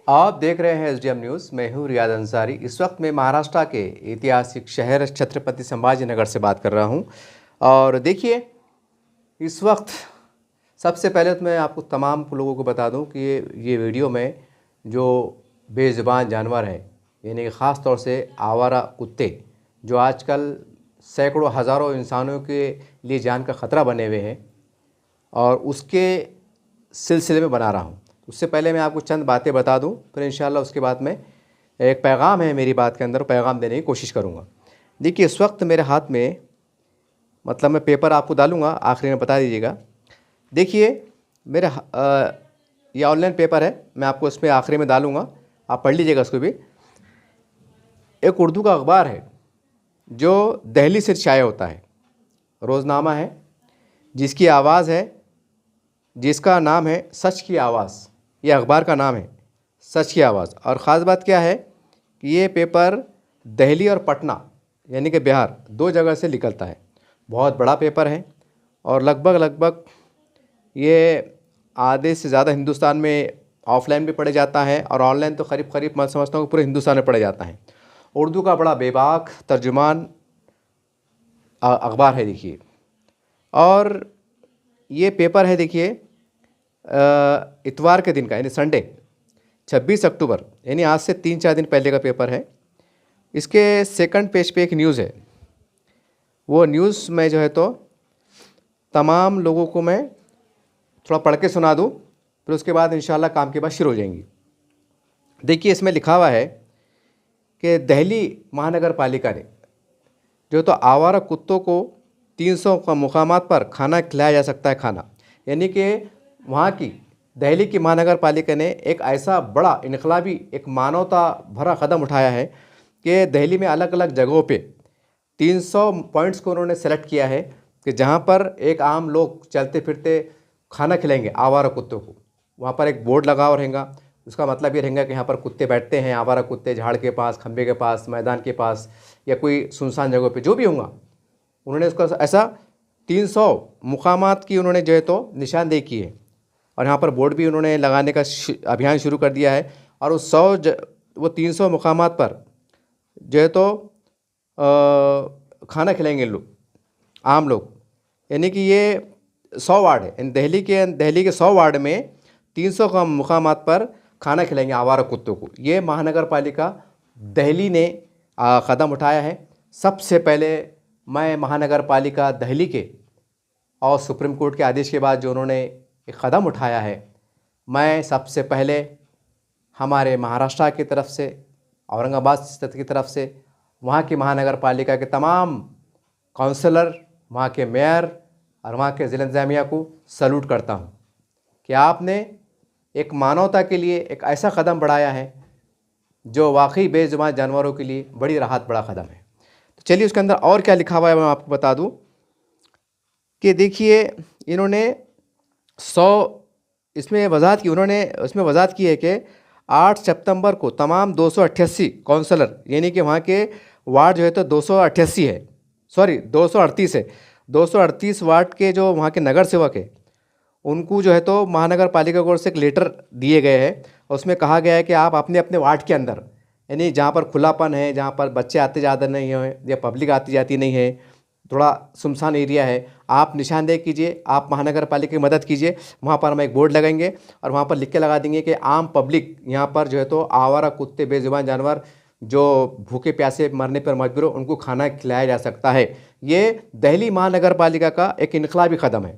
आप देख रहे हैं एसडीएम न्यूज़। मैं हूँ रियाद अंसारी। इस वक्त मैं महाराष्ट्र के ऐतिहासिक शहर छत्रपति संभाजी नगर से बात कर रहा हूँ। और देखिए, इस वक्त सबसे पहले तो मैं आपको तमाम लोगों को बता दूं कि ये वीडियो में जो बेज़ुबान जानवर है, यानी कि ख़ास तौर से आवारा कुत्ते, जो आजकल सैकड़ों हज़ारों इंसानों के लिए जान का ख़तरा बने हुए हैं, और उसके सिलसिले में बना रहा हूँ। उससे पहले मैं आपको चंद बातें बता दूं, फिर इंशाल्लाह उसके बाद में एक पैगाम है मेरी बात के अंदर, पैगाम देने की कोशिश करूँगा। देखिए, इस वक्त मेरे हाथ में, मतलब मैं पेपर आपको डालूँगा, आखिरी में बता दीजिएगा। देखिए, मेरे ये ऑनलाइन पेपर है, मैं आपको इसमें आखिरी में डालूँगा, आप पढ़ लीजिएगा उसको भी। एक उर्दू का अखबार है जो दिल्ली से शाया होता है, रोज़नामा है, जिसकी आवाज़ है, जिसका नाम है सच की आवाज़। ये अखबार का नाम है, सच की आवाज़। और ख़ास बात क्या है कि ये पेपर दिल्ली और पटना यानी कि बिहार, दो जगह से निकलता है। बहुत बड़ा पेपर है और लगभग ये आधे से ज़्यादा हिंदुस्तान में ऑफलाइन भी पढ़े जाता है, और ऑनलाइन तो करीब मैं समझता हूँ पूरे हिंदुस्तान में पढ़े जाता है। उर्दू का बड़ा बेबाक तर्जुमान अखबार है, देखिए। और ये पेपर है, देखिए, इतवार के दिन का, यानी संडे 26 अक्टूबर, यानी आज से 3-4 दिन पहले का पेपर है। इसके सेकंड पेज पे एक न्यूज़ है। वो न्यूज़ में जो है तो तमाम लोगों को मैं थोड़ा पढ़ के सुना दूँ, फिर उसके बाद इंशाल्लाह काम की बात शुरू हो जाएंगी। देखिए, इसमें लिखा हुआ है कि दिल्ली महानगर पालिका ने जो तो आवारा कुत्तों को 300 का मुकामात पर खाना खिलाया जा सकता है, खाना, यानी कि वहाँ की दिल्ली की महानगर पालिका ने एक ऐसा बड़ा इनकलाबी, एक मानवता भरा कदम उठाया है कि दिल्ली में अलग अलग जगहों पे 300 पॉइंट्स को उन्होंने सेलेक्ट किया है कि जहाँ पर एक आम लोग चलते फिरते खाना खिलाएंगे आवारा कुत्तों को। वहाँ पर एक बोर्ड लगा हुआ रहेगा, उसका मतलब ये रहेगा कि यहाँ पर कुत्ते बैठते हैं, आवारा कुत्ते झाड़ के पास, खंबे के पास, मैदान के पास, या कोई सुनसान जगह पे जो भी होगा, उन्होंने उसका ऐसा 300 मुकामात की उन्होंने जो है तो निशानदेही की है। और यहाँ पर बोर्ड भी उन्होंने लगाने का अभियान शुरू कर दिया है। और उस वो 300 मुकामात पर जो है तो खाना खिलाएंगे लोग, आम लोग, यानी कि ये 100 वार्ड है। इन दिल्ली के 100 वार्ड में 300 का मुकामात पर खाना खिलाएंगे आवारा कुत्तों को। ये महानगर पालिका दिल्ली ने कदम उठाया है। सबसे पहले मैं महानगर पालिका दिल्ली के और सुप्रीम कोर्ट के आदेश के बाद जो उन्होंने एक कदम उठाया है, मैं सबसे पहले हमारे महाराष्ट्र की तरफ से, औरंगाबाद स्थित की तरफ से, वहाँ की महानगर पालिका के तमाम काउंसलर, वहाँ के मेयर और वहाँ के ज़िला इंतज़ामिया को सैल्यूट करता हूँ कि आपने एक मानवता के लिए एक ऐसा कदम बढ़ाया है जो वाकई बेज़ुबान जानवरों के लिए बड़ी राहत बड़ा कदम है। तो चलिए, उसके अंदर और क्या लिखा हुआ है मैं आपको बता दूँ कि देखिए, इन्होंने 100 इसमें वजाहत की, उन्होंने उसमें वजाहत की है कि 8 सितंबर को तमाम 288 काउंसलर, यानी कि वहाँ के वार्ड जो है तो 288 है, सॉरी 238 है, 238 वार्ड के जो वहाँ के नगर सेवक है, उनको जो है तो महानगर पालिका की ओर से एक लेटर दिए गए हैं। उसमें कहा गया है कि आप अपने अपने वार्ड के अंदर, यानी जहाँ पर खुलापन है, जहाँ पर बच्चे आते ज़्यादा नहीं हैं या पब्लिक आती जाती नहीं है, थोड़ा सुनसान एरिया है, आप निशानदेही कीजिए, आप महानगर पालिका की मदद कीजिए। वहाँ पर हम एक बोर्ड लगाएंगे और वहाँ पर लिख के लगा देंगे कि आम पब्लिक यहाँ पर जो है तो आवारा कुत्ते, बेजुबान जानवर जो भूखे प्यासे मरने पर मजबूर हो, उनको खाना खिलाया जा सकता है। ये दिल्ली महानगर पालिका का एक इनकलाबी कदम है,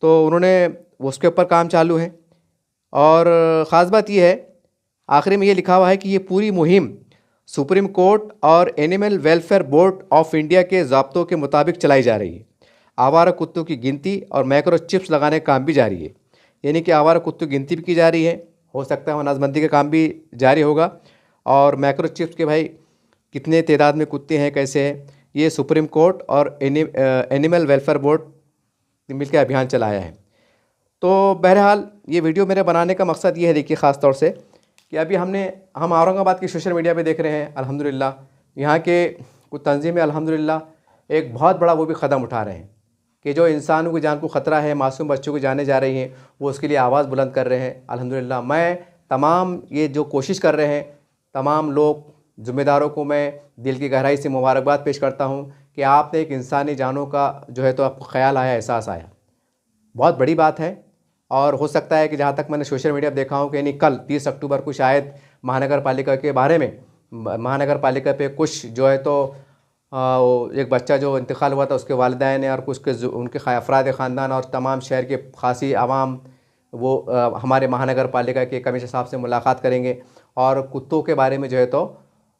तो उन्होंने उसके ऊपर काम चालू है। और ख़ास बात यह है, आखिरी में ये लिखा हुआ है कि ये पूरी मुहिम सुप्रीम कोर्ट और animal welfare board of India के ज़ाब्तों के मुताबिक चलाई जा रही है। आवारा कुत्तों की गिनती और माइक्रो चिप्स लगाने का काम भी जारी है, यानी कि आवारा कुत्तों की गिनती भी की जा रही है, हो सकता है नाजबंदी का काम भी जारी होगा। और माइक्रो चिप्स के भाई कितने तादाद में कुत्ते हैं, कैसे हैं, ये सुप्रीम कोर्ट और एनिमल वेलफेयर बोर्ड ने मिलकर अभियान चलाया है। तो बहरहाल ये वीडियो मेरे बनाने का मकसद ये है, देखिए, ख़ास तौर से कि अभी हम औरंगाबाद की सोशल मीडिया पे देख रहे हैं, अल्हम्दुलिल्लाह यहाँ के कुछ तंजीमें अल्हम्दुलिल्लाह एक बहुत बड़ा वो भी कदम उठा रहे हैं कि जो इंसानों की जान को ख़तरा है, मासूम बच्चों की जानें जा रही हैं, वो उसके लिए आवाज़ बुलंद कर रहे हैं। अल्हम्दुलिल्लाह मैं तमाम ये जो कोशिश कर रहे हैं तमाम लोग ज़िम्मेदारों को मैं दिल की गहराई से मुबारकबाद पेश करता हूँ कि आपने एक इंसानी जानों का जो है तो आपको ख्याल आया, एहसास आया, बहुत बड़ी बात है। और हो सकता है कि जहाँ तक मैंने सोशल मीडिया पर देखा हूँ कि यानी कल 30 अक्टूबर को शायद महानगर पालिका के बारे में महानगर पालिका पे कुछ जो है तो एक बच्चा जो इंतकाल हुआ था उसके वालिदैन और कुछ के उनके अफराद ख़ानदान और तमाम शहर के खासी आवाम वो हमारे महानगर पालिका के कमिश्नर साहब से मुलाकात करेंगे और कुत्तों के बारे में जो है तो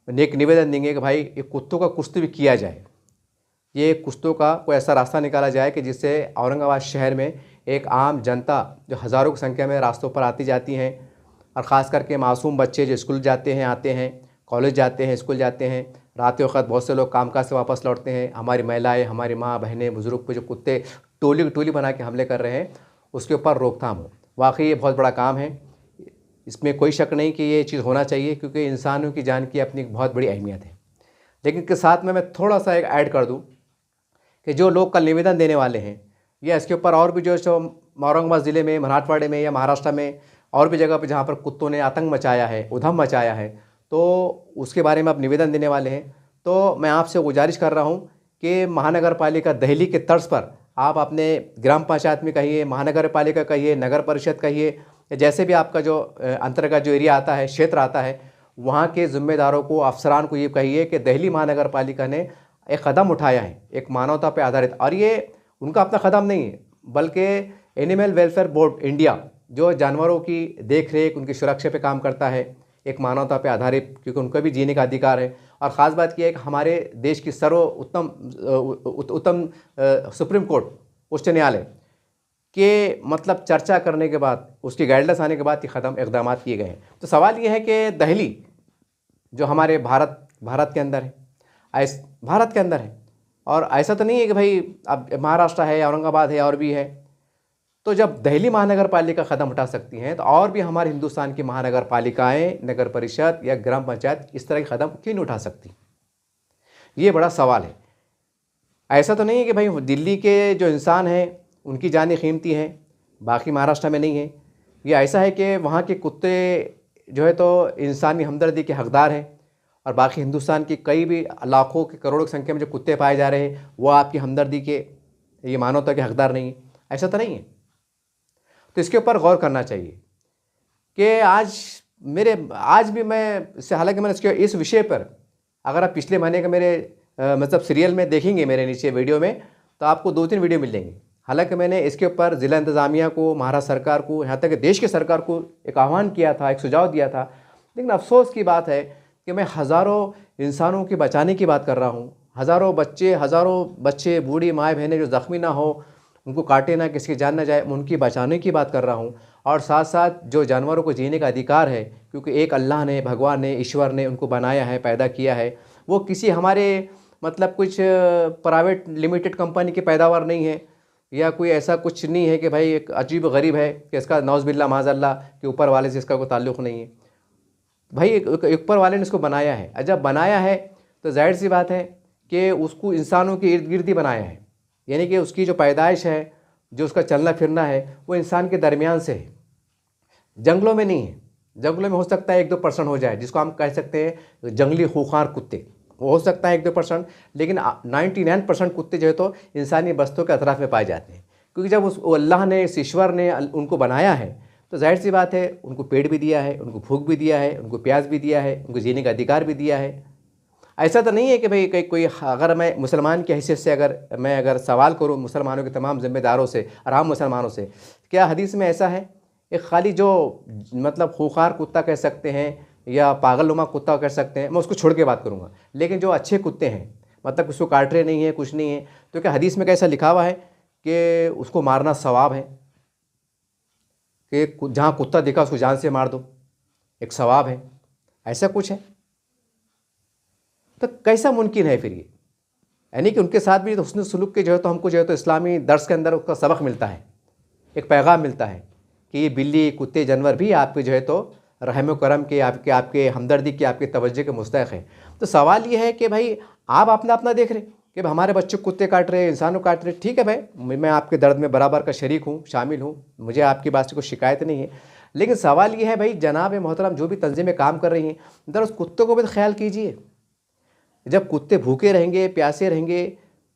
एक निवेदन देंगे कि भाई ये कुत्तों का कुछ तो भी किया जाए, ये कुत्तों का कोई ऐसा रास्ता निकाला जाए कि जिससे औरंगाबाद शहर में एक आम जनता जो हज़ारों की संख्या में रास्तों पर आती जाती हैं और ख़ास करके मासूम बच्चे जो स्कूल जाते हैं, आते हैं, कॉलेज जाते हैं, स्कूल जाते हैं, रात के वक्त बहुत से लोग कामकाज से वापस लौटते हैं, हमारी महिलाएं, हमारी माँ बहनें बुज़ुर्ग पे जो कुत्ते टोली टोली बना के हमले कर रहे हैं उसके ऊपर रोकथाम हो। वाकई ये बहुत बड़ा काम है, इसमें कोई शक नहीं कि ये चीज़ होना चाहिए क्योंकि इंसानों की जान की अपनी बहुत बड़ी अहमियत है। लेकिन के साथ में मैं थोड़ा सा एक ऐड कर दूँ कि जो लोग कल निवेदन देने वाले हैं या इसके ऊपर और भी जो औरंगाबाद ज़िले में, मराठवाड़े में या महाराष्ट्र में और भी जगह पर जहाँ पर कुत्तों ने आतंक मचाया है, उधम मचाया है, तो उसके बारे में आप निवेदन देने वाले हैं, तो मैं आपसे गुजारिश कर रहा हूँ कि महानगर पालिका दिल्ली के तर्ज पर आप अपने ग्राम पंचायत में कहिए, महानगर पालिका कहिए, नगर परिषद कहिए, या जैसे भी आपका जो अंतर्गत जो एरिया आता है, क्षेत्र आता है, वहाँ के ज़िम्मेदारों को, अफसरान को ये कहिए कि दिल्ली महानगर पालिका ने एक कदम उठाया है, एक मानवता पर आधारित, और ये उनका अपना कदम नहीं है बल्कि एनिमल वेलफेयर बोर्ड इंडिया जो जानवरों की देख रेख, उनकी सुरक्षा पे काम करता है, एक मानवता पे आधारित, क्योंकि उनको भी जीने का अधिकार है। और ख़ास बात यह है कि हमारे देश की उत्तम सुप्रीम कोर्ट, उच्च न्यायालय के मतलब चर्चा करने के बाद, उसकी गाइडलाइंस आने के बाद ये इक़दाम किए गए हैं। तो सवाल ये है कि दिल्ली जो हमारे भारत के अंदर है, भारत के अंदर है, और ऐसा तो नहीं है कि भाई अब महाराष्ट्र है, औरंगाबाद है और भी है, तो जब दिल्ली महानगर पालिका कदम उठा सकती हैं तो और भी हमारे हिंदुस्तान की महानगर पालिकाएँ, नगर परिषद या ग्राम पंचायत इस तरह के कदम क्यों नहीं उठा सकती? ये बड़ा सवाल है। ऐसा तो नहीं है कि भाई दिल्ली के जो इंसान हैं उनकी जानें कीमती हैं, बाकी महाराष्ट्र में नहीं है। ये ऐसा है कि वहाँ के कुत्ते जो है तो इंसानी हमदर्दी के हकदार हैं और बाकी हिंदुस्तान की कई भी लाखों के करोड़ों की संख्या में जो कुत्ते पाए जा रहे हैं वो आपकी हमदर्दी के, ये मानवता के हकदार नहीं है। ऐसा तो नहीं है। तो इसके ऊपर गौर करना चाहिए कि आज भी मैं हालांकि मैंने इसके इस विषय पर, अगर आप पिछले महीने का मेरे मतलब सीरियल में देखेंगे मेरे नीचे वीडियो में, तो आपको 2-3 वीडियो मिल जाएंगे। हालांकि मैंने इसके ऊपर ज़िला इंतज़ामिया को, महाराष्ट्र सरकार को, यहाँ तक कि देश की सरकार को एक आह्वान किया था, एक सुझाव दिया था। लेकिन अफसोस की बात है कि मैं हज़ारों इंसानों के बचाने की बात कर रहा हूँ, हज़ारों बच्चे, बूढ़ी माएँ बहनें जो ज़ख्मी ना हो, उनको काटे ना, किसी की जान ना जाए, उनकी बचाने की बात कर रहा हूँ। और साथ साथ जो जानवरों को जीने का अधिकार है, क्योंकि एक अल्लाह ने, भगवान ने, ईश्वर ने उनको बनाया है, पैदा किया है, वो किसी हमारे मतलब कुछ प्राइवेट लिमिटेड कंपनी की पैदावार नहीं है, या कोई ऐसा कुछ नहीं है कि भाई एक अजीब गरीब है कि इसका नौज़बिल्ला माज़अल्लाह के ऊपर वाले से इसका कोई ताल्लुक़ नहीं है। भाई ऊपर वाले ने इसको बनाया है, और जब बनाया है तो जाहिर सी बात है कि उसको इंसानों के इर्द गिर्द ही बनाया है, यानी कि उसकी जो पैदाइश है, जो उसका चलना फिरना है, वो इंसान के दरमियान से है, जंगलों में नहीं है। जंगलों में हो सकता है 1-2% हो जाए, जिसको हम कह सकते हैं जंगली खूंखार कुत्ते, वो हो सकता है 1-2%, लेकिन 99% कुत्ते जो है तो इंसानी बस्तों के अतराफ़ में पाए जाते हैं। क्योंकि जब उस अल्लाह ने, इस ईश्वर ने उनको बनाया है तो जाहिर सी बात है उनको पेट भी दिया है, उनको भूख भी दिया है, उनको प्यास भी दिया है, उनको जीने का अधिकार भी दिया है। ऐसा तो नहीं है कि भाई कोई अगर मैं मुसलमान की हैसियत से अगर सवाल करूँ मुसलमानों के तमाम ज़िम्मेदारों से और आम मुसलमानों से, क्या हदीस में ऐसा है एक खाली जो मतलब खूंखार कुत्ता कह सकते हैं या पागलनुमा कुत्ता कह सकते हैं, मैं उसको छोड़ के बात करूँगा, लेकिन जो अच्छे कुत्ते हैं, मतलब उसको काट रहे नहीं है, कुछ नहीं है, तो क्या हदीस में कैसा लिखा हुआ है कि उसको मारना सवाब है, कि जहाँ कुत्ता दिखा उसको जान से मार दो, एक सवाब है, ऐसा कुछ है? तो कैसा मुमकिन है फिर ये? यानी कि उनके साथ भी हुस्न सलूक के जो है तो हमको जो है तो इस्लामी दर्स के अंदर उसका सबक मिलता है, एक पैगाम मिलता है कि ये बिल्ली, कुत्ते, जानवर भी आपके जो है तो रहम करम के, आपके हमदर्दी के, आपके तवज्जो के मुस्तहक़ है। तो सवाल ये है कि भाई आप अपना देख रहे कि हमारे बच्चे कुत्ते काट रहे, इंसानों काट रहे, ठीक है भाई, मैं आपके दर्द में बराबर का शरीक हूँ, शामिल हूँ, मुझे आपकी बात से कोई शिकायत नहीं है। लेकिन सवाल ये है भाई, जनाब मोहतरम जो भी तंजीमें काम कर रही हैं, इधर उस कुत्तों को भी तो ख्याल कीजिए। जब कुत्ते भूखे रहेंगे, प्यासे रहेंगे,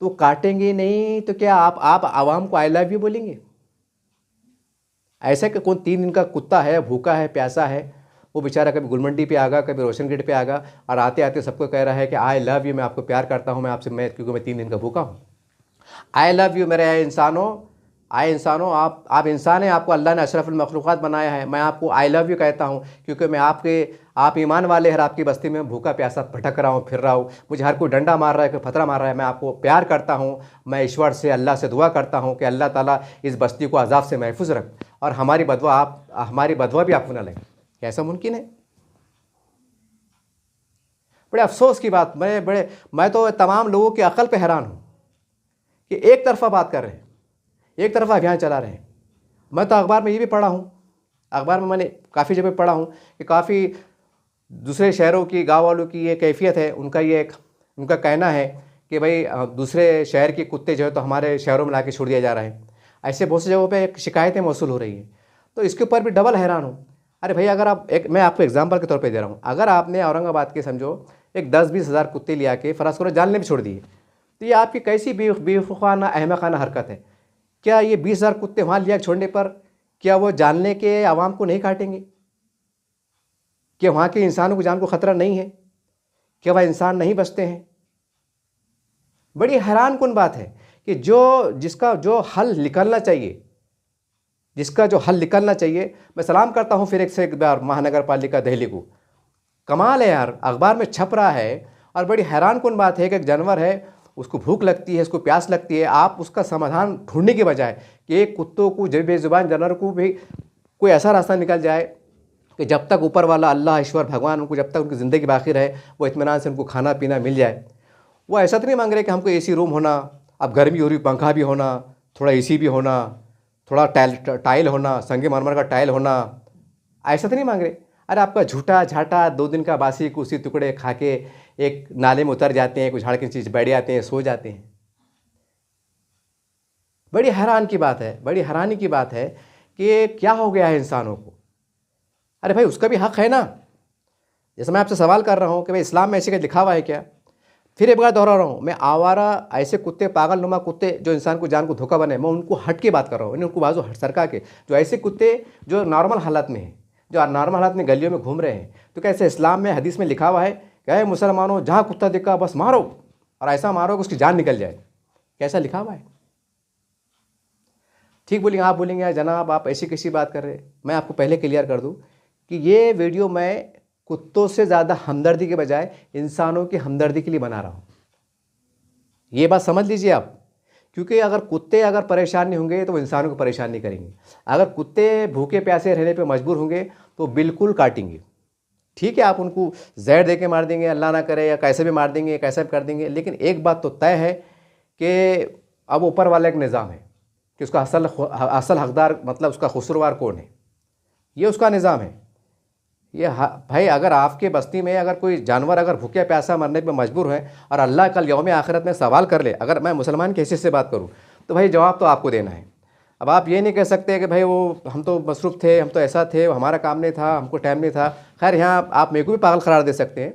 तो काटेंगे नहीं, तो क्या आप आवाम को आई लव यू बोलेंगे? ऐसा कि कौन 3 दिन का कुत्ता है, भूखा है, प्यासा है, वो बेचारा कभी गुलमंडी पे आगा, कभी रोशन गेट पे आगा, और आते आते सबको कह रहा है कि आई लव यू, मैं आपको प्यार करता हूँ, मैं आपसे, मैं क्योंकि मैं 3 दिन का भूखा हूँ। आई लव यू मेरे आए इंसानों, आप इंसान हैं, आपको अल्लाह ने अशरफुल मखलूक़ात बनाया है, मैं आपको आई लव यू कहता हूँ, क्योंकि मैं आप ईमान वाले हैं, आपकी बस्ती में भूखा प्यासा भटक रहा हूँ, फिर रहा हूँ, मुझे हर कोई डंडा मार रहा है, कोई फतरा मार रहा है, मैं आपको प्यार करता हूँ। मैं ईश्वर से, अल्लाह से दुआ करता हूँ कि अल्लाह ताला इस बस्ती को अजाब से महफूज रख, और हमारी बदवा भी आपको न लगे। कैसा मुमकिन है? बड़े अफसोस की बात, मैं तो तमाम लोगों की अकल पे हैरान हूँ कि एक तरफा बात कर रहे हैं, एक तरफा अभियान चला रहे हैं। मैं तो अखबार में ये भी पढ़ा हूँ, अखबार में मैंने काफ़ी जगह पढ़ा हूँ कि काफ़ी दूसरे शहरों की, गांव वालों की ये कैफियत है, उनका कहना है कि भाई दूसरे शहर के कुत्ते जो है तो हमारे शहरों में ला के छोड़ दिया जा रहा है। ऐसे बहुत सी जगहों पे शिकायतें मौसूल हो रही हैं। तो इसके ऊपर भी डबल हैरान हूँ। अरे भाई, अगर मैं आपको एग्जाम्पल के तौर पे दे रहा हूँ, अगर आपने औरंगाबाद के समझो एक 10-20 हज़ार कुत्ते लिया के फ़र्ज़ करो जान ले भी छोड़ दिए, तो ये आपकी कैसी बेवकूफ़ाना अहमकाना हरकत है? क्या ये 20,000 कुत्ते वहाँ लिया छोड़ने पर क्या वो जानने के आवाम को नहीं काटेंगे? क्या वहाँ के इंसानों को जान को ख़तरा नहीं है? क्या वह इंसान नहीं बचते हैं? बड़ी हैरान कुन बात है कि जिसका जो हल निकलना चाहिए, मैं सलाम करता हूँ फिर एक बार महानगर पालिका दिल्ली को। कमाल है यार, अखबार में छप रहा है, और बड़ी हैरान कुन बात है कि एक जानवर है, उसको भूख लगती है, उसको प्यास लगती है, आप उसका समाधान ढूंढने के बजाय कि एक कुत्तों को, जब बेजुबान जानवर को भी कोई ऐसा रास्ता निकल जाए कि जब तक ऊपर वाला अल्लाह, ईश्वर, भगवान उनको, जब तक उनकी ज़िंदगी बाकी रहे, वो इत्मीनान से उनको खाना पीना मिल जाए। वो ऐसा तो नहीं मांग रहे कि हमको एसी रूम होना, अब गर्मी हो रही, पंखा भी होना, थोड़ा एसी भी होना, थोड़ा टाइल होना, संगे मरमर का टाइल होना, ऐसा तो नहीं मांग रहे। अरे आपका झूठा झाटा 2 दिन का बासी कुसी टुकड़े खा के एक नाले में उतर जाते हैं, कुछ झाड़ की चीज़ बैठ जाते हैं, सो जाते हैं। बड़ी हैरानी की बात है कि क्या हो गया है इंसानों को। अरे भाई, उसका भी हक़ है ना। जैसे मैं आपसे सवाल कर रहा हूँ कि भाई इस्लाम में ऐसे का लिखा हुआ है क्या? फिर एक बार दोहरा रहा हूँ, मैं आवारा ऐसे कुत्ते, पागल नुमा कुत्ते जो इंसान को जान को धोखा बने, मैं उनको हट के बात कर रहा हूँ, उनको बाजू हट सरका के। जो ऐसे कुत्ते जो नॉर्मल हालत में हैं, जो नॉर्मल हालत में गलियों में घूम रहे हैं, तो कैसे इस्लाम में, हदीस में लिखा हुआ है कि मुसलमानों, जहाँ कुत्ता दिखा बस मारो, और ऐसा मारो कि उसकी जान निकल जाए। कैसा लिखा हुआ है? ठीक बोलेंगे, आप बोलेंगे यार जनाब आप ऐसी कैसी बात कर रहे हैं। मैं आपको पहले क्लियर कर दूँ कि ये वीडियो मैं कुत्तों से ज़्यादा हमदर्दी के बजाय इंसानों की हमदर्दी के लिए बना रहा हूँ। ये बात समझ लीजिए आप, क्योंकि अगर कुत्ते अगर परेशान नहीं होंगे तो वो इंसानों को परेशान नहीं करेंगे। अगर कुत्ते भूखे प्यासे रहने पे मजबूर होंगे तो बिल्कुल काटेंगे। ठीक है, आप उनको जहर दे के मार देंगे, अल्लाह ना करे, या कैसे भी मार देंगे, कैसे भी कर देंगे, लेकिन एक बात तो तय है कि अब ऊपर वाला एक निज़ाम है कि उसका असल हकदार, मतलब उसका कसूरवार कौन है, ये उसका निज़ाम है। ये भाई, अगर आपके बस्ती में अगर कोई जानवर अगर भूखे प्यासा मरने पे मजबूर है और अल्लाह कल यौम आखिरत में सवाल कर ले, अगर मैं मुसलमान की हैसियत से बात करूं, तो भाई जवाब तो आपको देना है। अब आप ये नहीं कह सकते कि भाई वो हम तो मसरूफ़ थे, हम तो ऐसा थे, हमारा काम नहीं था, हमको टाइम नहीं था। खैर, यहाँ आप मेरे को भी पागल करार दे सकते हैं,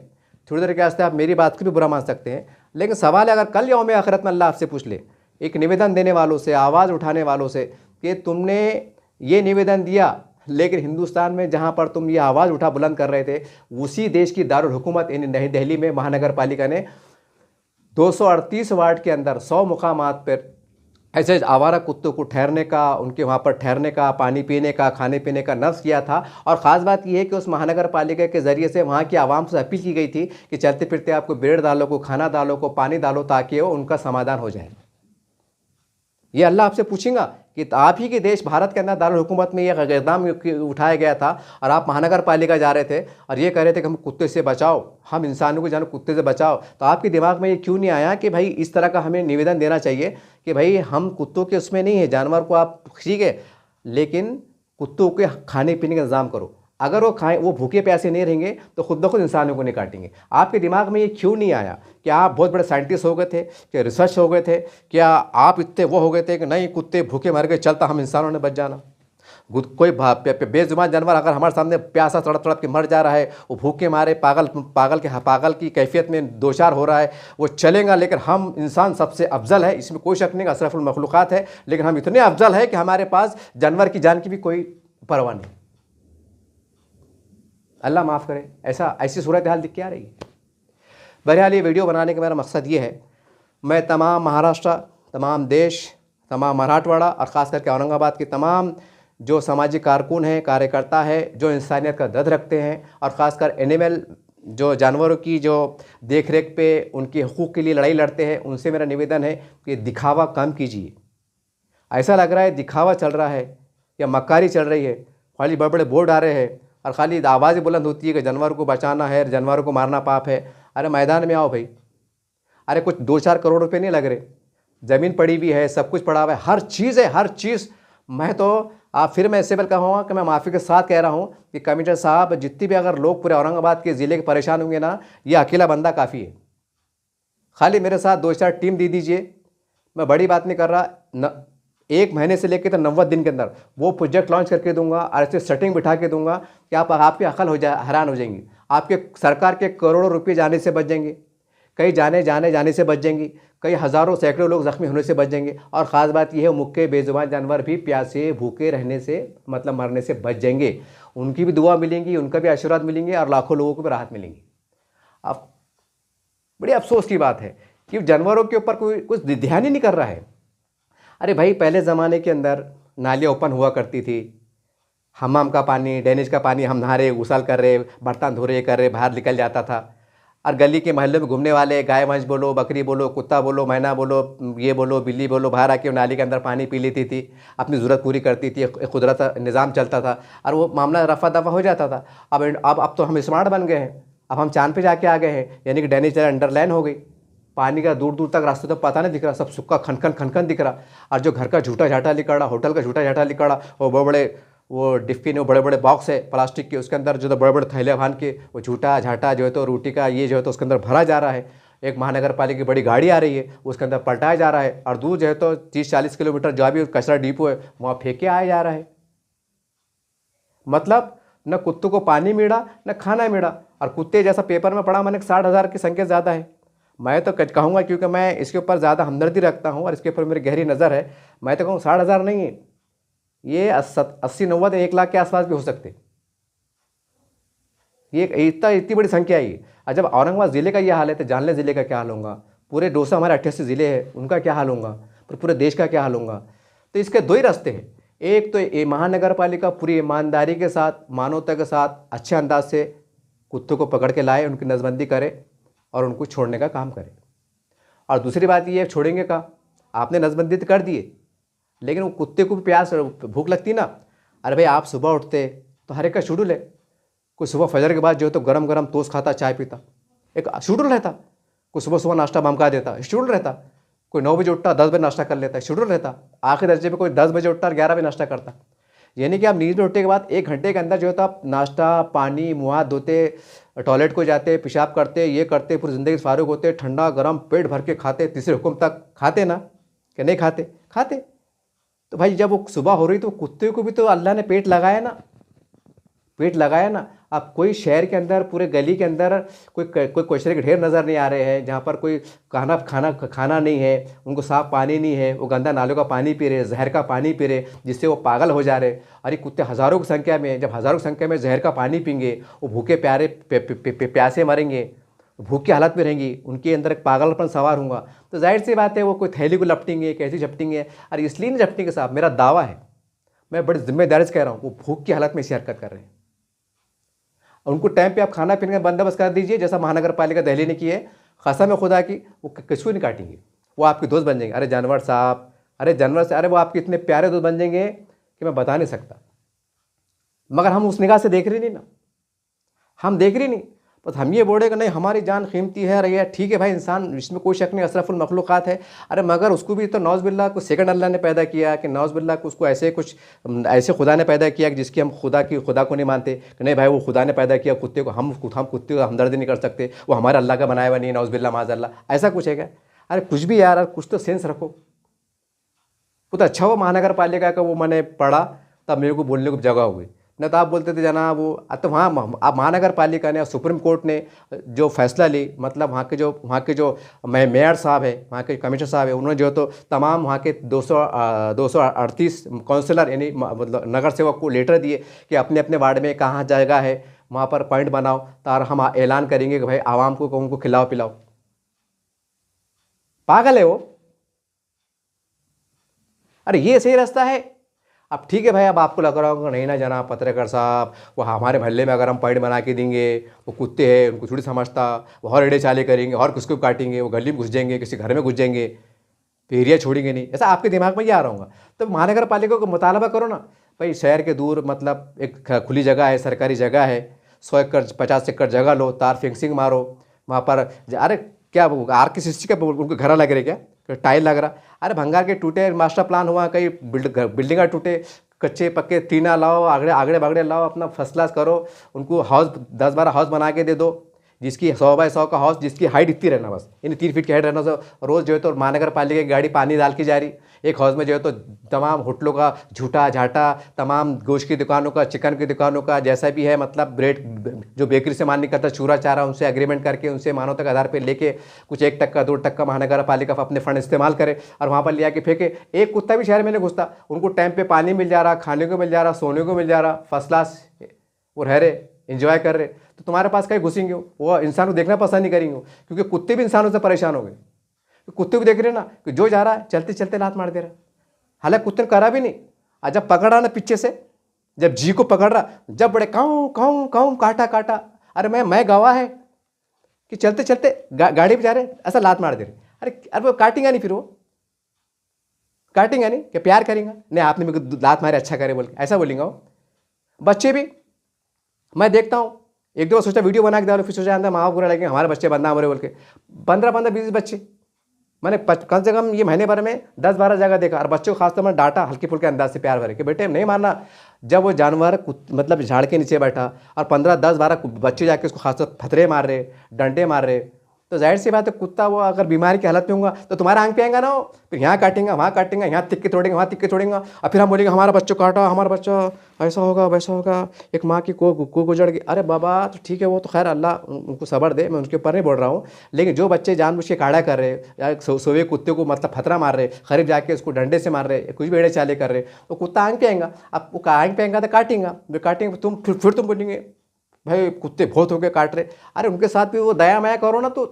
थोड़ी देर के वास्ते आप मेरी बात को भी बुरा मान सकते हैं, लेकिन सवाल है अगर कल यौम आखिरत में अल्लाह आपसे पूछ ले, एक निवेदन देने वालों से, आवाज़ उठाने वालों से, कि तुमने ये निवेदन दिया, लेकिन हिंदुस्तान में जहाँ पर तुम ये आवाज़ उठा बुलंद कर रहे थे, उसी देश की दारुल हुकूमत नई दिल्ली में महानगर पालिका ने 238 वार्ड के अंदर 100 मुकामात पर ऐसे आवारा कुत्तों को ठहरने का, उनके वहाँ पर ठहरने का, पानी पीने का, खाने पीने का नफ्स किया था। और ख़ास बात यह है कि उस महानगर पालिका के ज़रिए से वहाँ की आवाम से अपील की गई थी कि चलते फिरते आपको ब्रेड डालो, को खाना डालो, को पानी डालो, ताकि वो उनका समाधान हो जाए। ये अल्लाह आपसे पूछेगा कि आप ही के देश भारत के अंदर दारुल हुकूमत में ये इक़दाम उठाया गया था, और आप महानगर पालिका जा रहे थे और ये कह रहे थे कि हम कुत्ते से बचाओ, हम इंसानों को जानो कुत्ते से बचाओ। तो आपके दिमाग में ये क्यों नहीं आया कि भाई इस तरह का हमें निवेदन देना चाहिए कि भाई हम कुत्तों के उसमें नहीं है, जानवर को आप ठीक है, लेकिन कुत्तों के खाने पीने का इंतज़ाम करो। अगर वो भूखे प्यासे नहीं रहेंगे तो खुद ब खुद इंसानों को नहीं काटेंगे। आपके दिमाग में ये क्यों नहीं आया कि आप बहुत बड़े साइंटिस्ट हो गए थे, क्या रिसर्च हो गए थे, क्या आप इतने वो हो गए थे कि नहीं कुत्ते भूखे मर गए, चलता हम इंसानों ने बच जाना। कोई बेजुबान जानवर अगर हमारे सामने प्यासा तड़प तड़प के मर जा रहा है, वो भूखे मारे पागल की कैफियत में दो चार हो रहा है, वो चलेगा। लेकिन हम इंसान सबसे अफजल है, इसमें कोई शक नहीं, अशरफुल मखलूक़ात है, लेकिन हम इतने अफजल है कि हमारे पास जानवर की जान की भी कोई परवाह नहीं। अल्लाह माफ़ करे, ऐसी सूरत हाल दिख के आ रही है। बहरहाल ये वीडियो बनाने का मेरा मकसद ये है, मैं तमाम महाराष्ट्र, तमाम देश, तमाम मराठवाड़ा और ख़ास करके औरंगाबाद के तमाम जो सामाजिक कारकुन हैं, कार्यकर्ता है, जो इंसानियत का दर्द रखते हैं और ख़ासकर एनिमल जो जानवरों की जो देख रेख पे उनके हकूक़ के लिए लड़ाई लड़ते हैं, उनसे मेरा निवेदन है कि दिखावा कम कीजिए। ऐसा लग रहा है दिखावा चल रहा है या मक्कारी चल रही है, खाली बड़े बड़े बोर्ड आ रहे हैं और ख़ाली आवाज़ें बुलंद होती है कि जानवरों को बचाना है, जानवरों को मारना पाप है। अरे मैदान में आओ भाई, अरे कुछ 2-4 करोड़ रुपए नहीं लग रहे, ज़मीन पड़ी हुई है, सब कुछ पड़ा हुआ है, हर चीज़ है, हर चीज़। मैं तो फिर मैं इससे कहूँगा कि मैं माफ़ी के साथ कह रहा हूँ कि कमिश्नर साहब, जितनी भी अगर लोग पूरे औरंगाबाद के ज़िले के परेशान होंगे ना, ये अकेला बंदा काफ़ी है। खाली मेरे साथ 2-4 टीम दे दीजिए, मैं बड़ी बात नहीं कर रहा, 1 महीने से लेकर तो 90 दिन के अंदर वो प्रोजेक्ट लॉन्च करके दूंगा और ऐसे सेटिंग बिठा के दूंगा कि आपकी अकल हैरान हो जाएंगी। आपके सरकार के करोड़ों रुपये जाने से बच जाएंगे, कई जाने से बच जाएंगी, कई हज़ारों सैकड़ों लोग ज़ख्मी होने से बच जाएंगे। और ख़ास बात यह है, मुक्के बेजुबान जानवर भी प्यासे भूखे रहने से मतलब मरने से बच जाएंगे। उनकी भी दुआ मिलेंगी, उनका भी आशीर्वाद मिलेंगे और लाखों लोगों को भी राहत मिलेंगी। अब बड़ी अफसोस की बात है कि जानवरों के ऊपर कोई कुछ ध्यान ही नहीं कर रहा है। अरे भाई, पहले ज़माने के अंदर नालियाँ ओपन हुआ करती थी, हमाम का पानी, ड्रेनेज का पानी हम नहा रहे, गुसल कर रहे, बर्तन धो रहे, कर रहे, बाहर निकल जाता था। और गली के मोहल्ले में घूमने वाले गाय भैंस बोलो, बकरी बोलो, कुत्ता बोलो, मैना बोलो, ये बोलो, बिल्ली बोलो, बाहर आके नाली के अंदर पानी पी लेती थी, अपनी ज़रूरत पूरी करती थी, एक कुदरत निज़ाम चलता था और वो मामला रफ़ा दफ़ा हो जाता था। अब तो हम स्मार्ट बन गए हैं, अब हम चाँद पे जाके आ गए हैं, यानी कि ड्रेनेज अंडरलाइन हो गई, पानी का दूर दूर तक रास्ते तो पता नहीं दिख रहा, सब सूखा खनखन दिख रहा। और जो घर का झूठा झाटा निकला, होटल का झूठा झाटा निकला, वो बड़े बड़े वो डिफ़िन, वो बड़े बड़े बॉक्स है प्लास्टिक के, उसके अंदर जो तो बड़े बड़े थैले बांध के वो झूठा झाटा जो है तो रोटी का ये जो है तो उसके अंदर भरा जा रहा है। एक महानगर पालिका की बड़ी गाड़ी आ रही है, उसके अंदर पलटाया जा रहा है और दूर जो है तो 30-40 किलोमीटर जो भी कचरा डिपो है वहाँ फेंके आया जा रहा है। मतलब न कुत्तों को पानी मिला न खाना मिला। और कुत्ते जैसा पेपर में पढ़ा मैंने 60,000 की संख्या ज़्यादा है। मैं तो कहूँगा, क्योंकि मैं इसके ऊपर ज़्यादा हमदर्दी रखता हूँ और इसके ऊपर मेरी गहरी नज़र है, मैं तो कहूँ 60,000 नहीं है, ये 80-90 1 लाख के आसपास भी हो सकते। ये इतनी बड़ी संख्या है। और जब औरंगाबाद ज़िले का ये हाल है तो जानले ज़िले का क्या हाल होगा, पूरे डोसा हमारे 88 ज़िले हैं उनका क्या हाल होगा, पूरे देश का क्या हाल होगा। तो इसके 2 ही रास्ते हैं, एक तो ये महानगर पालिका पूरी ईमानदारी के साथ, मानवता के साथ, अच्छे अंदाज से कुत्तों को पकड़ के लाए, उनकी नज़बंदी करे और उनको छोड़ने का काम करे। और दूसरी बात ये, छोड़ेंगे का, आपने नज़बंदी तो कर दिए, लेकिन वो कुत्ते को भी प्यास भूख लगती ना। अरे भाई, आप सुबह उठते तो हर एक का शेड्यूल है, कोई सुबह फजर के बाद जो है तो गरम गरम टोस्ट खाता, चाय पीता, एक शेड्यूल रहता। कोई सुबह नाश्ता बमका देता, शेड्यूल रहता। कोई 9 बजे उठता, 10 बजे नाश्ता कर लेता, शेड्यूल रहता। आखिर दर्जे पे कोई 10 बजे उठता और 11 बजे नाश्ता करता। यानी कि आप नींद में उठने के बाद 1 घंटे के अंदर जो है तो आप नाश्ता, पानी, मुँह हाथ धोते, टॉयलेट को जाते, पेशाब करते, ये करते, पूरी ज़िंदगी से फारूक होते, ठंडा गरम पेट भर के खाते, तीसरे हुक्म तक खाते ना, कि नहीं खाते? खाते। तो भाई, जब वो सुबह हो रही तो कुत्ते को भी तो अल्लाह ने पेट लगाया ना, पेट लगाया ना। अब कोई शहर के अंदर, पूरे गली के अंदर कोई कचरे के ढेर नज़र नहीं आ रहे हैं, जहाँ पर कोई खाना नहीं है, उनको साफ़ पानी नहीं है, वो गंदा नालों का पानी पी रहे, जहर का पानी पी रहे, जिससे वो पागल हो जा रहे। और ये कुत्ते हज़ारों की संख्या में, जब हज़ारों की संख्या में जहर का पानी पीएंगे, वो भूखे प्यासे मरेंगे, भूख की हालत में रहेंगी, उनके अंदर एक पागलपन सवार होगा। तो जाहिर सी बात है वो कोई थैली को लपटेंगे, कैसे झपटेंगे। और इसलिए नहीं झपटेंगे साहब, मेरा दावा है, मैं बड़ी जिम्मेदारी से कह रहा हूँ, वो भूख की हालत में ऐसी हरकत कर रहे हैं। उनको टाइम पे आप खाना पीने का बंदोबस्त कर दीजिए, जैसा महानगर पालिका दिल्ली ने की है। कसम है खुदा की, वो किसको नहीं काटेंगे, वो आपके दोस्त बन जाएंगे। अरे जानवर साहब, अरे जानवर से, अरे वो आपके इतने प्यारे दोस्त बन जाएंगे कि मैं बता नहीं सकता। मगर हम उस निगाह से देख रहे नहीं ना, हम देख रहे नहीं। बस हम ये बोले कि नहीं हमारी जान कीमती है। अरे ठीक है भाई, इंसान इसमें कोई शक नहीं अशरफुल मखलूक़ात है। अरे मगर उसको भी तो नौज़बिल्लाह को सेकंड अल्लाह ने पैदा किया, कि नौज़बिल्लाह को उसको ऐसे खुदा ने पैदा किया कि जिसकी हम खुदा को नहीं मानते, कि नहीं भाई वो खुदा ने पैदा किया कुत्ते को, हम कुत्ते को हमदर्दी नहीं कर सकते, वो हमारे अल्लाह का बनाया हुआ नहीं, नौज़बिल्लाह माज़अल्लाह, ऐसा कुछ है क्या? अरे कुछ भी यार, कुछ तो सेंस रखो। वो तो अच्छा हुआ महानगर पालिका का वो मैंने पढ़ा, तब मेरे को बोलने को जगह हुई, न तो आप बोलते थे जनाब वो। तो वहाँ अब महानगर पालिका ने, सुप्रीम कोर्ट ने जो फैसला ली, मतलब वहाँ के जो मेयर साहब है, वहाँ के कमिश्नर साहब है, उन्होंने जो तो तमाम वहाँ के 238 काउंसलर यानी मतलब नगर सेवक को लेटर दिए कि अपने अपने वार्ड में कहाँ जगह है वहाँ पर पॉइंट बनाओ, तो हम ऐलान करेंगे कि भाई आवाम को उनको खिलाओ पिलाओ। पागल है वो। अरे ये सही रास्ता है? अब ठीक है भाई, अब आपको लग रहा होगा नहीं ना जनाब पत्रकार साहब, वो हमारे मोहल्ले में अगर हम पॉइंट बना के देंगे, वो कुत्ते हैं उनको थोड़ी समझता, वो और एड़े चाले करेंगे और किसको काटेंगे, वो गली में घुस जाएंगे, किसी घर में घुस जाएंगे, तो एरिया छोड़ेंगे नहीं। ऐसा आपके दिमाग में ये आ रहा होगा। तो महानगर पालिका को मुतालबा करो ना भाई, शहर के दूर मतलब एक खुली जगह है, सरकारी जगह है, 100 एकड़ 50 एकड़ जगह लो, तार फेंसिंग मारो वहाँ पर। अरे क्या वो RKCC का उनको घर लग रहे क्या, टाइल लग रहा? अरे भंगार के टूटे मास्टर प्लान हुआ, कहीं बिल्डिंगा टूटे, कच्चे पक्के टीना लाओ, आगड़े आगड़े बागड़े लाओ, अपना फर्स्ट क्लास करो, उनको हाउस 10-12 हाउस बना के दे दो, जिसकी 100 बाय 100 का हाउस, जिसकी हाइट इतनी रहना बस, यानी 3 फीट की हाइट रहना। तो रोज़ जो है तो महानगर पालिका की गाड़ी पानी डाल के जा रही एक हाउस में, जो है तो तमाम होटलों का झूठा झाटा, तमाम गोश्त की दुकानों का, चिकन की दुकानों का, जैसा भी है मतलब ब्रेड जो बेकरी से माल निकलता चूरा चारा, उनसे एग्रीमेंट करके उनसे मानवता के आधार पर लेके कुछ 1% 2% महानगर पालिका अपने फंड इस्तेमाल करे और वहाँ पर ले आके फेंके। एक कुत्ता भी शहर में नहीं घुसता, उनको टाइम पे पानी मिल जा रहा, खाने को मिल जा रहा, सोने को मिल जा रहा, फर्स्ट क्लास वो रह रहे, इंजॉय कर रहे। तो तुम्हारे पास कहीं घुसेंगे वो इंसान को देखना पसंद नहीं करेंगे, क्योंकि कुत्ते भी इंसानों से परेशान हो गए। तो कुत्ते भी देख रहे ना कि जो जा रहा है चलते चलते लात मार दे रहा है, हालांकि कुत्ते ने करा भी नहीं। और जब पकड़ रहा ना पीछे से, जब जी को पकड़ रहा, जब बड़े काऊं काऊं काऊं काटा काटा, अरे मैं गवाह है कि चलते चलते गाड़ी पे जा रहे ऐसा लात मार दे रहे। अरे वो काटेंगे नहीं, फिर वो काटेंगे नहीं कि प्यार करेंगे नहीं, आपने मेरे को लात मारे अच्छा करे बोल के ऐसा बोलेंगे वो। बच्चे भी मैं देखता हूँ, एक दो बार सोचा वीडियो बना के डालो, फिर सोचा अंदर माँ बुरा लगे हमारे बच्चे बदनाम हो रहे बोल के। 15-20 बच्चे मैंने कम से कम ये महीने भर में 10-12 जगह देखा, और बच्चों को खासतौर में डांटा हल्के फुल्के अंदाज से, प्यार भरे कि बेटे नहीं मारना। जब वो जानवर मतलब झाड़ के नीचे बैठा और 15-10-12 बच्चे जाके उसको खासतौर फतरे मार रहे, डंडे मार रहे, तो जाहिर सी बात है कुत्ता वो अगर बीमारी की हालत में होगा तो तुम्हारा आंख पे आएगा ना, फिर यहाँ काटेंगे वहाँ काटेंगे, यहाँ तिक्के तोड़ेंगे वहाँ तिक्के तोड़ेंगे, और फिर हम बोलेंगे हमारा बच्चा काटा, हमारा बच्चा ऐसा होगा वैसा होगा, एक माँ की को गुजर गई। अरे बाबा तो ठीक है, वो तो खैर अल्लाह उनको सब्र दे, मैं उनके ऊपर नहीं बोल रहा हूँ, लेकिन जो बच्चे जानबूझ के काढ़ा कर रहे या सोए कुत्ते को मतलब फतरा मार रहे, करीब जाके उसको डंडे से मार रहे, कुछ भी एड़े चाले कर रहे, तो कुत्ता आंख पे आएगा। अब वो आंख पे आएगा तो काटेंगे तुम, फिर तुम बोलेंगे भाई कुत्ते बहुत हो गए काट रहे। अरे उनके साथ भी वो दया माया करो ना, तो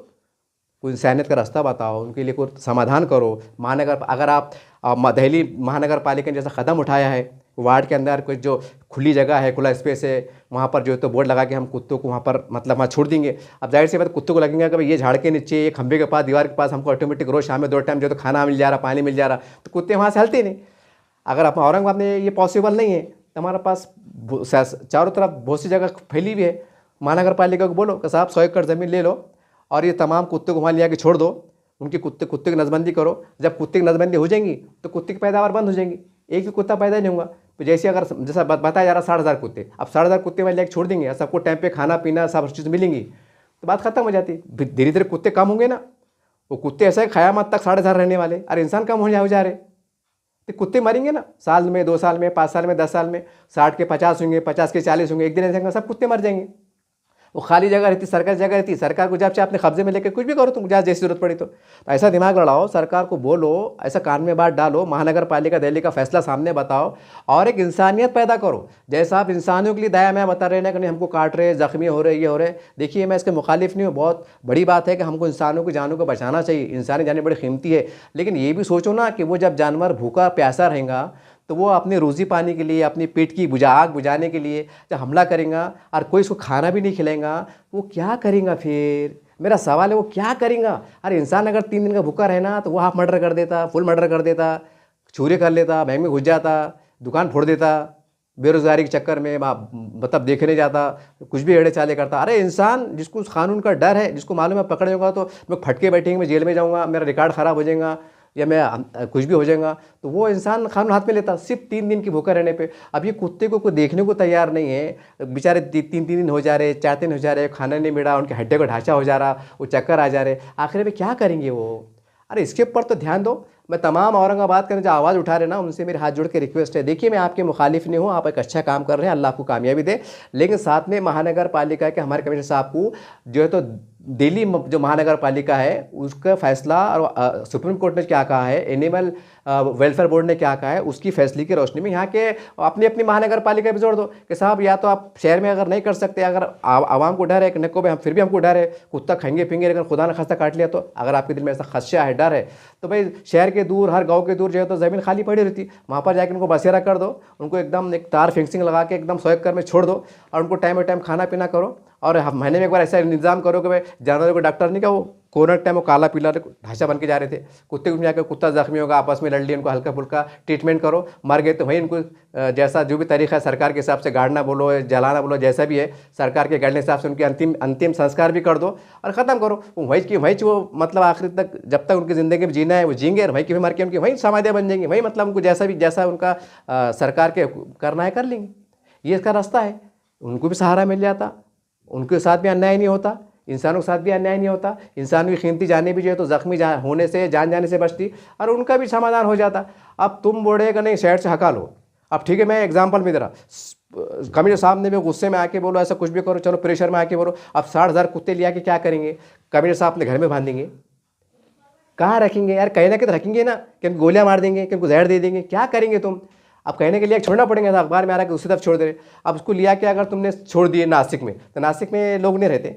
कोई इंसानियत का रास्ता बताओ, उनके लिए कोई समाधान करो। महानगर अगर आप दिल्ली महानगर पालिका ने जैसा कदम उठाया है, वार्ड के अंदर कोई जो खुली जगह है, खुला स्पेस है, वहाँ पर जो है तो बोर्ड लगा के हम कुत्तों को वहाँ पर मतलब वहाँ छोड़ देंगे। अब जाहिर सी बात कुत्तों को लगेंगे कि भाई ये झाड़ के नीचे, ये खंभे के पास, दीवार के पास हमको ऑटोमेटिक रोज शाम में 2 टाइम जो तो खाना मिल जा रहा, पानी मिल जा रहा, तो कुत्ते वहाँ से हलते नहीं। अगर आप औरंगाबाद में ये पॉसिबल नहीं है तो हमारे पास चारों तरफ बहुत सी जगह फैली हुई है, महानगर पालिका को बोलो कि साहब 100 एकड़ ज़मीन ले लो और ये तमाम कुत्ते को वहाँ ले आके छोड़ दो, उनके कुत्ते की नज़बंदी करो। जब कुत्ते की नज़बंदी हो जाएंगी तो कुत्ते की पैदावार बंद हो जाएंगी, एक भी कुत्ता पैदा नहीं होगा। तो जैसे अगर जैसा बताया जा रहा 60,000 कुत्ते, अब 60,000 कुत्ते वहाँ लेके छोड़ देंगे, सबको टाइम पे खाना पीना सब चीज़ मिलेंगी, तो बात खत्म हो जाती। धीरे धीरे कुत्ते कम होंगे ना, वो कुत्ते ऐसा है क़यामत तक 4,500 रहने वाले, अरे इंसान कम हो जा रहे, तो कुत्ते मरेंगे ना, साल में 2 साल में 5 साल में 10 साल में, 60 के 50 होंगे, 50 के 40 होंगे, एक दिन ऐसा सब कुत्ते मर जाएंगे। वो खाली जगह रहती, सरकारी जगह रहती, सरकार को जब चाहे अपने कब्जे में लेकर कुछ भी करो तुम, जहाँ जैसी जरूरत पड़ी तो ऐसा दिमाग लड़ाओ, सरकार को बोलो, ऐसा कान में बात डालो, महानगर पालिका दिल्ली का फैसला सामने बताओ और एक इंसानियत पैदा करो। जैसा आप इंसानियों के लिए दया मैं बता रहे ना कि नहीं हमको काट रहे, जख्मी हो रहे, ये हो रहे, देखिए मैं इसके मुखालिफ नहीं हूँ, बहुत बड़ी बात है कि हमको इंसानों की जानों को बचाना चाहिए, इंसानी जानें बड़ी कीमती है, लेकिन ये भी सोचो ना कि वो जब जानवर भूखा प्यासा रहेगा तो वो अपनी रोज़ी पाने के लिए, अपनी पेट की आग बुझाने के लिए जब हमला करेगा और कोई उसको खाना भी नहीं खिलाएगा, वो क्या करेगा फिर? मेरा सवाल है वो क्या करेगा? अरे इंसान अगर 3 दिन का भूखा रहना तो वो हाफ मर्डर कर देता, फुल मर्डर कर देता, चोरी कर लेता, बैंक में घुस जाता, दुकान फोड़ देता, बेरोज़गारी के चक्कर में मतलब देखने जाता, कुछ भी एड़े चाले करता। अरे इंसान जिसको उस कानून का डर है, जिसको मालूम है पकड़े होगा तो मैं फटके बैठेंगे, मैं जेल में जाऊँगा, मेरा रिकॉर्ड ख़राब हो जाएगा या मैं कुछ भी हो जाएगा, तो वो इंसान कानून हाथ में लेता सिर्फ 3 दिन की भूखा रहने पे। अब ये कुत्ते को कोई देखने को तैयार नहीं है, बेचारे 3 दिन हो जा रहे, 4 दिन हो जा रहे, खाना नहीं मिला, उनके हड्डे का ढांचा हो जा रहा, वो चक्कर आ जा रहे, आखिर में क्या करेंगे वो? अरे इसके ऊपर तो ध्यान दो। मैं तमाम औरंगाबाद के जो आवाज़ उठा रहे ना, उनसे मेरे हाथ जोड़ के रिक्वेस्ट है, देखिए मैं आपके मुखालिफ नहीं हूँ, आप एक अच्छा काम कर रहे हैं, अल्लाह आपको कामयाबी दे, लेकिन साथ में महानगर पालिका के हमारे कमिश्नर साहब को जो है तो दिल्ली जो महानगर पालिका है उसका फैसला और सुप्रीम कोर्ट ने क्या कहा है, एनिमल वेलफेयर बोर्ड ने क्या कहा है, उसकी फैसले की रोशनी में यहाँ के अपनी अपनी महानगर पालिका भी जोड़ दो कि साहब या तो आप शहर में अगर नहीं कर सकते, अगर आवाम को डर है कि नको भाई हम फिर भी हमको डर है, कुत्ता खाएंगे पीएंगे, लेकिन खुदा न खास्ता काट लिया तो, अगर आपके दिल में ऐसा खदशा है, डर है, तो भाई शहर के दूर, हर गाँव के दूर जो है तो ज़मीन खाली पड़ी रहती, वहाँ पर जाकर उनको बसेरा कर दो, उनको एकदम एक तार फेंसिंग लगा के एकदम 100 एकड़ में छोड़ दो और उनको टाइम टाइम खाना पीना करो। और महीने में एक बार ऐसा इंतजाम करो कि भाई जानवरों को डॉक्टर नहीं, क्या वो कोरोना टाइम वो काला पीला ढांचा बन के जा रहे थे, कुत्ते को जाकर कुत्ता जख्मी होगा, आपस में लड़ लिए, उनको हल्का फुल्का ट्रीटमेंट करो, मर गए तो वहीं उनको जैसा जो भी तरीका है सरकार के हिसाब से गाड़ना बोलो, जलाना बोलो, जैसा भी है सरकार के गाइडलाइन हिसाब से उनके अंतिम संस्कार भी कर दो और ख़त्म करो। वहीं की वहीं वो मतलब आखिर तक जब तक उनकी ज़िंदगी में जीना है वो जीएंगे, और वहीं की भी मर के उनकी वहीं समाधियाँ बन जाएंगी, वहीं मतलब उनको जैसा उनका सरकार के करना है कर लेंगे। ये इसका रास्ता है, उनको भी सहारा मिल जाता, उनके साथ भी अन्याय नहीं होता, इंसानों के साथ भी अन्याय नहीं होता, इंसान की कीमती जाने भी जो है तो जख्मी होने से, जान जाने से बचती, और उनका भी समाधान हो जाता। अब तुम बोले कि नहीं शहर से हका लो, अब ठीक है मैं एग्जांपल में दे रहा, कमिश्नर साहब ने भी गुस्से में आके बोलो ऐसा कुछ भी करो, चलो प्रेशर में आके बोलो, अब 60,000 कुत्ते लिया के क्या करेंगे, कमिश्नर साहब अपने घर में बांधेंगे, कहाँ रखेंगे यार, कहीं ना कहीं तो रखेंगे ना, कि उनको गोलियाँ मार देंगे, कि उनको जहर दे देंगे, क्या करेंगे तुम। अब कहने के लिए छोड़ना पड़ेगा, अखबार में आ रहा है कि उसी तरफ छोड़ दे रहे, अब उसको लिया के अगर तुमने छोड़ दिए नासिक में, तो नासिक में लोग नहीं रहते।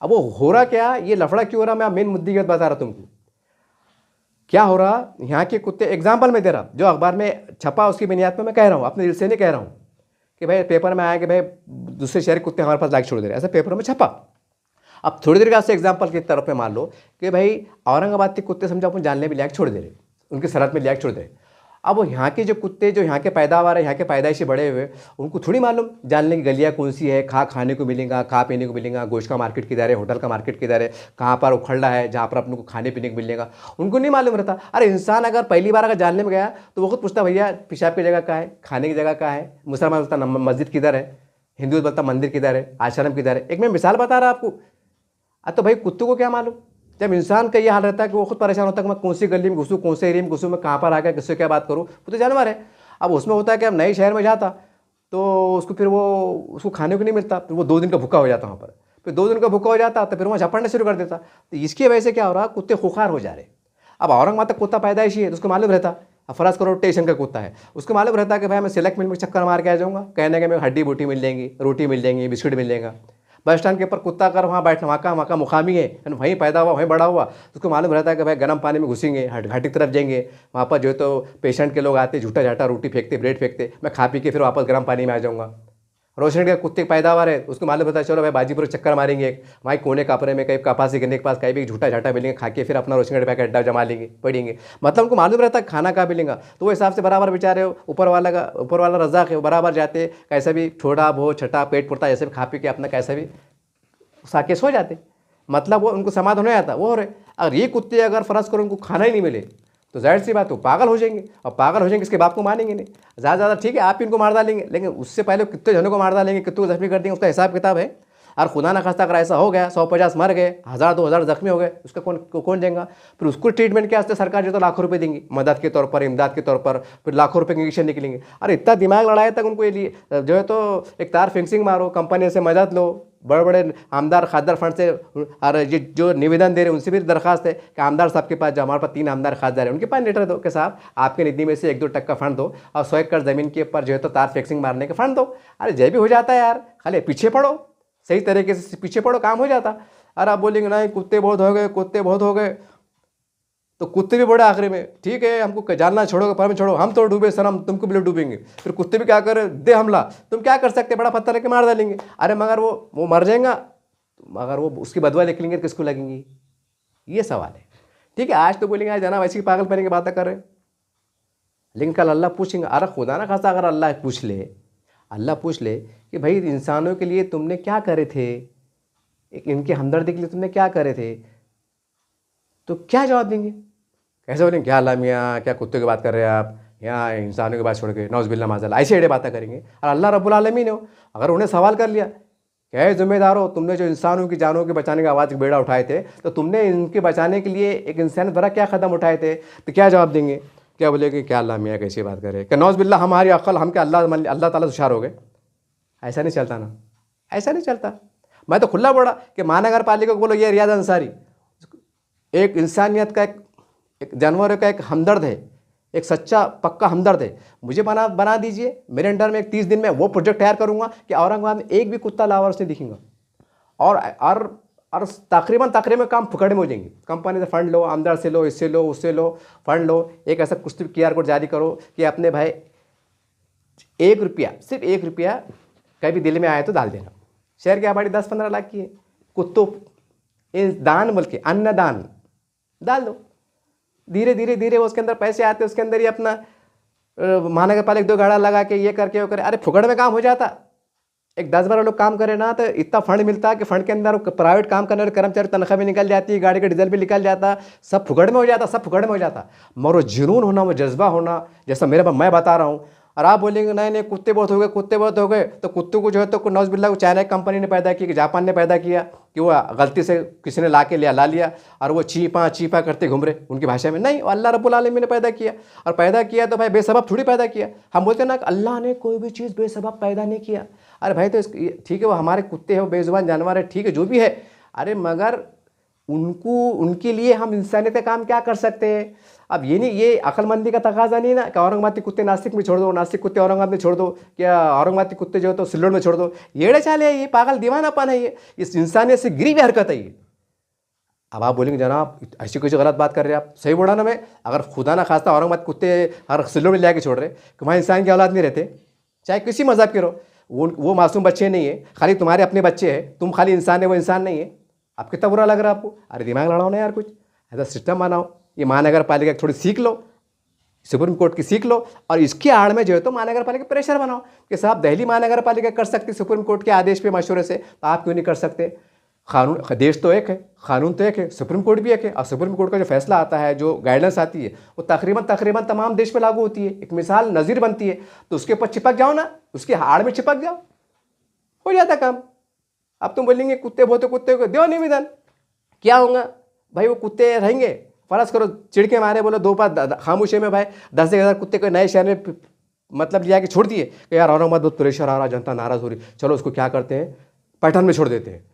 अब वो हो रहा क्या, ये लफड़ा क्यों हो रहा, मैं मेन मुद्दे की बात बता रहा तुमको, क्या हो रहा यहाँ के कुत्ते, एग्जाम्पल में दे रहा, जो अखबार में छपा उसकी बुनियाद पर मैं कह रहा हूँ, अपने दिल से नहीं कह रहा हूँ कि भाई पेपर में आया कि भाई दूसरे शहर के कुत्ते हमारे पास लाके छोड़ दे रहे, ऐसा पेपर में छपा। अब थोड़ी देर का से एग्जाम्पल की तरफ में मान लो कि भाई औरंगाबाद के कुत्ते समझो अपन जानने में लिया छोड़ दे रहे, उनकी सरहद में लिया छोड़ दे रहे। अब वो यहाँ के जो कुत्ते जो यहाँ के पैदावार है, यहाँ के पैदाइशी बड़े हुए, उनको थोड़ी मालूम जानने की गलियाँ कौन सी है, खाने को मिलेगा, खा पीने को मिलेगा, गोश्त का मार्केट किधर है, होटल का मार्केट किधर है, कहाँ पर उखड़ा है जहाँ पर अपने को खाने पीने को मिलेगा, उनको नहीं मालूम रहता। अरे इंसान अगर पहली बार अगर जानने में गया तो वो खुद पूछता भैया पेशाब की जगह कहाँ है, खाने की जगह कहाँ है, मुसलमान बोलता मस्जिद किधर है, हिंदू बोलता मंदिर किधर है, आश्रम किधर है। एक मैं मिसाल बता रहा आपको। तो भाई कुत्तों को क्या मालूम, जब इंसान का ये हाल रहता है कि वो खुद परेशान होता है कि मैं कौन सी गली में घुसूँ, कौन से एरिया में घुसूँ, मैं कहाँ पर आ गया, किससे क्या बात करूँ, वो तो जानवर है। अब उसमें होता है कि अब नए शहर में जाता तो उसको फिर वो उसको खाने को नहीं मिलता, फिर वो 2 दिन का भूखा हो जाता वहाँ पर, फिर 2 दिन का भूखा हो जाता तो फिर वहाँ झपड़ना शुरू कर देता। तो इसकी वजह से क्या हो रहा, कुत्ते खुखार हो जा रहे। अब औरंगाबाद तक कुत्ता पैदाइशी है तो उसको मालूम रहता, अब फर्ज करो स्टेशन का कुत्ता है, उसको मालूम रहता कि भाई मैं सिलेक्ट मिल में चक्कर मार के आ जाऊँगा, कहने के मैं हड्डी बूटी मिल जाएंगी, रोटी मिल जाएंगी, बिस्किट मिल जाएगा। बस स्टैंड के ऊपर कुत्ता अगर वहाँ बैठना, वहाँ का मुकामी है, वहीं पैदा हुआ वहीं बड़ा हुआ, तो उसको मालूम रहता है कि भाई गर्म पानी में घुसेंगे, घाटी की तरफ जाएंगे, वहाँ पर जो है तो पेशेंट के लोग आते, झूठा झाटा रोटी फेंकते, ब्रेड फेंकते, मैं खा पी के फिर वापस गर्म पानी में आ जाऊँगा। रोशन के कुत्ते की पैदावार है, उसको मालूम पता चलो भाई बाजीपुर चक्कर मारेंगे, वहीं कोने कापरे में कहीं कपासी गन्ने के पास कहीं भी झूठा झाटा मिलेंगे, खा के फिर अपना रोशन का अड्डा जमा लेंगे, पड़ेंगे। मतलब उनको मालूम रहता है खाना कहाँ मिलेगा, तो वो हिसाब से बराबर बेचारे ऊपर वाला रज़ाक है, वो बराबर जाते, कैसा भी छोटा भो छठा पेट पुरता जैसे भी खा पी के अपना कैसा भी साके सो जाते, मतलब वो उनको समाधान हो जाता। वो हो रहे अगर ये कुत्ते अगर फर्ज करो उनको खाना ही नहीं मिले तो जाहिर सी बात हो पागल हो जाएंगे, और पागल हो जाएंगे इसके बाप को मानेंगे नहीं, ज़्यादा ठीक है आप ही इनको मार डालेंगे, लेकिन उससे पहले कितने जनों को मार डालेंगे, कितने को जख्मी कर देंगे, उसका हिसाब किताब है। और खुदा ना खास्ता अगर ऐसा हो गया 150 मर गए, 1000-2000 जख्मी हो गए, उसका कौन देगा फिर उसको ट्रीटमेंट के वास्ते सरकार जो तो लाखों रुपए देंगी मदद के तौर पर, इमदाद के तौर पर, फिर लाखों रुपए के इंजेक्शन निकलेंगे। अरे इतना दिमाग लड़ाया तक उनको ये लिए जो है तो एक तार फेंसिंग मारो, कंपनी से मदद लो, बड़े बड़े आमदार खासदार फंड से, और ये जो निवेदन दे रहे हैं उनसे भी दरखास्त है कि आमदार साहब के पास जो हमारे पास 3 आमदार खासदार हैं उनके पास लेटर दो कि साहब आपके निधि में से 1-2 टक्का फंड दो और 100 एकड़ ज़मीन के ऊपर जो है तो तार फेंसिंग मारने के फंड दो। अरे जय भी हो जाता है यार, खाली पीछे पड़ो, सही तरीके से पीछे पड़ो, काम हो जाता। अरे आप बोलेंगे नहीं कुत्ते बहुत हो गए, कुत्ते बहुत हो गए, तो कुत्ते भी बड़े आखिरी में, ठीक है हमको जानना छोड़ोगे पर में छोड़ो, हम तो डूबे सर, हम तुमको भी डूबेंगे, फिर कुत्ते भी क्या करे दे हमला, तुम क्या कर सकते, बड़ा पत्थर लेके मार डालेंगे। अरे मगर वो मर जाएगा, मगर वो उसकी बदवा निकलेंगे तो किसको लगेंगी, ये सवाल है। ठीक है आज तो बोलेंगे आज जाना वैसे ही पागल पहने की बातें कर रहे हैं, लेकिन कल अल्लाह पूछेंगे। अरे खुदा ना खासा अगर अल्लाह पूछ ले कि भाई इंसानों के लिए तुमने क्या करे थे, इनके हमदर्दी के लिए तुमने क्या करे थे, तो क्या जवाब देंगे, कैसे बोलेंगे क्या अल्लाह मियाँ क्या कुत्ते की बात कर रहे हैं आप, यहाँ इंसानों की बात छोड़ के नौज़ बिल्लाह माज़ल्लाह, ऐसे एड़े बातें करेंगे। और अल्लाह रब्बुल आलमीन हो अगर उन्हें सवाल कर लिया क्या है जिम्मेदार हो, तुमने जो इंसानों की जानों के बचाने का आवाज़ के बेड़ा उठाए थे, तो तुमने इनके बचाने के लिए एक इंसान बड़ा क्या कदम उठाए थे? तो क्या जवाब देंगे? क्या बोलेंगे, क्या अल्लाह मियाँ कैसी बात करे, क्या नौज़ बिल्ला हमारी अक्ल, हम क्या अल्लाह ताला से होशियार हो गए? ऐसा नहीं चलता ना, ऐसा नहीं चलता। मैं तो खुला बोला कि महानगर पालिका को बोलो ये रियाज अंसारी एक इंसानियत का एक जानवरों का एक हमदर्द है, एक सच्चा पक्का हमदर्द है, मुझे बना दीजिए। मेरे अंडर में 30 दिन में वो प्रोजेक्ट तैयार करूँगा कि औरंगाबाद में एक भी कुत्ता लावारिस नहीं दिखेगा। और तकरीबन काम फुकड़ में हो जाएंगे। कंपनी से फंड लो, आमदार से लो, इससे लो, उससे लो, फंड लो, एक ऐसा कुछ QR कोड जारी करो कि अपने भाई 1 रुपया, सिर्फ 1 रुपया कभी दिल में आए तो डाल देना। शहर की आबादी 10-15 लाख की है, कुत्तों दान बल्कि अन्नदान डाल दो। धीरे धीरे धीरे उसके अंदर पैसे आते, उसके अंदर ही अपना महानगर पालिका 2 गाड़ा लगा के ये करके वो करे। अरे फुकड़ में काम हो जाता। एक 10-12 लोग काम करे ना तो इतना फंड मिलता है कि फंड के अंदर प्राइवेट काम करने वाले कर्मचारी तनख्वाह भी निकल जाती है, गाड़ी का डीजल भी निकल जाता, सब फुकड़ में हो जाता, सब फुकड़ में हो जाता। मगर वो जुनून होना, वो जज्बा होना, जैसा मैं बता रहा हूँ। और आप बोलेंगे नहीं नहीं कुत्ते बहुत हो गए, कुत्ते बहुत हो गए, तो कुत्तों को जो है तो नौज़ बिल्ला को चाइना की कंपनी ने पैदा किया कि जापान ने पैदा किया कि वो गलती से किसी ने ला लिया और वो चीपा करते घूम रहे उनकी भाषा में? नहीं, अल्लाह रब्बुल आलमीन ने पैदा किया। और पैदा किया तो भाई बेसबब थोड़ी पैदा किया। हम बोलते हैं ना कि अल्लाह ने कोई भी चीज़ बेसबब पैदा नहीं किया। अरे भाई तो ठीक है, वो हमारे कुत्ते हैं, वो बेजुबान जानवर है, ठीक है जो भी है। अरे मगर उनके लिए हम इंसानियत का काम क्या कर सकते हैं? अब ये नहीं, ये अक्लमंदी का तकाजा नहीं ना कि औरंगाबाद के कुत्ते नासिक में छोड़ दो, नासिक कुत्ते औरंगाबाद में छोड़ दो, क्या औरंगाबाद के कुत्ते जो है तो सिल्लोड़ में छोड़ दो। येड़े चाले है, ये पागल दीवानापन है, ये इस इंसानियत से गिरी हुई हरकत है ये। अब आप बोलेंगे जनाब ऐसी कोई गलत बात कर रहे हैं आप, सही बोला ना मैं? अगर खुदा ना खास्ता औरंगाबाद कुत्ते हर सिल्लोड़ में ले आके छोड़ रहे कि वहाँ इंसान की औलाद नहीं रहते, चाहे किसी मज़हब के रहो, वो मासूम बच्चे नहीं है, खाली तुम्हारे अपने बच्चे हैं, तुम खाली इंसान है, वो इंसान नहीं है। अब कितना बुरा लग रहा है आपको? अरे दिमाग लड़ाओ ना यार, कुछ ऐसा सिस्टम बनाओ। ये महानगर पालिका थोड़ी सीख लो, सुप्रीम कोर्ट की सीख लो, और इसके आड़ में जो है तो महानगर पालिका प्रेशर बनाओ कि साहब दिल्ली महानगर पालिका कर सकती सुप्रीम कोर्ट के आदेश पे मशवरे से, तो आप क्यों नहीं कर सकते? कानून, देश तो एक है, कानून तो एक है, सुप्रीम कोर्ट भी एक है। और सुप्रीम कोर्ट का जो फैसला आता है, जो गाइडेंस आती है, वो तकरीबन तमाम देश में लागू होती है, एक मिसाल नज़ीर बनती है। तो उसके ऊपर चिपक जाओ ना, उसके आड़ में चिपक जाओ, हो जाता काम। अब तुम बोलेंगे कुत्ते बहुत, कुत्ते को दो निवेदन, क्या होगा भाई? वो कुत्ते रहेंगे, फर्ज करो चिड़के मारे, बोलो दो पास खामोशी में भाई 10,000 कुत्ते को नए शहर में मतलब लिया के छोड़ दिए कि यार औरंगाबाद बहुत प्रेशर आ रहा, जनता नाराज़ हो रही, चलो उसको क्या करते हैं, पैठन में छोड़ देते हैं।